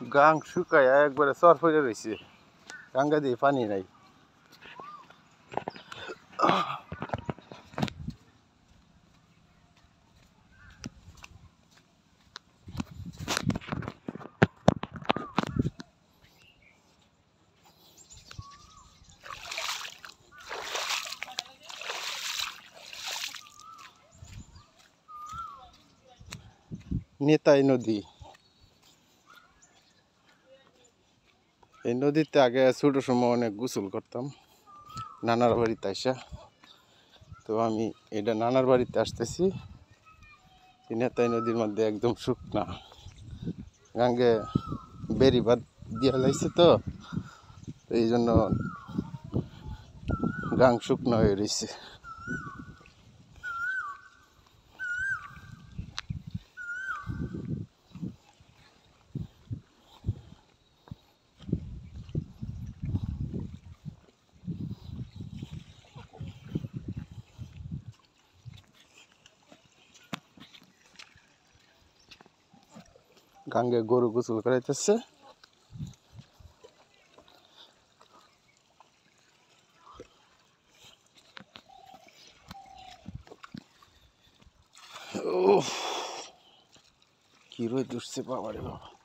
গাং শুকায়া একবারে চর পড়ে রয়েছে, গাঙ্গা দিয়ে পানি নাই। নিতাই নদী, এই নদীতে আগে ছোট সময় অনেক গোসল করতাম নানার বাড়িতে আসা। তো আমি এটা নানার বাড়িতে আসতেছি, নেতাই নদীর মধ্যে একদম শুকনা, গাঙ্গে বেরি বাদ দিয়া লাইছে, তো এই জন্য গাং শুকনো হয়ে রয়েছে। গাঙ্গে গরু গোসল করাইতেছে। কি রোদ উঠছে বাবা রে বাবা।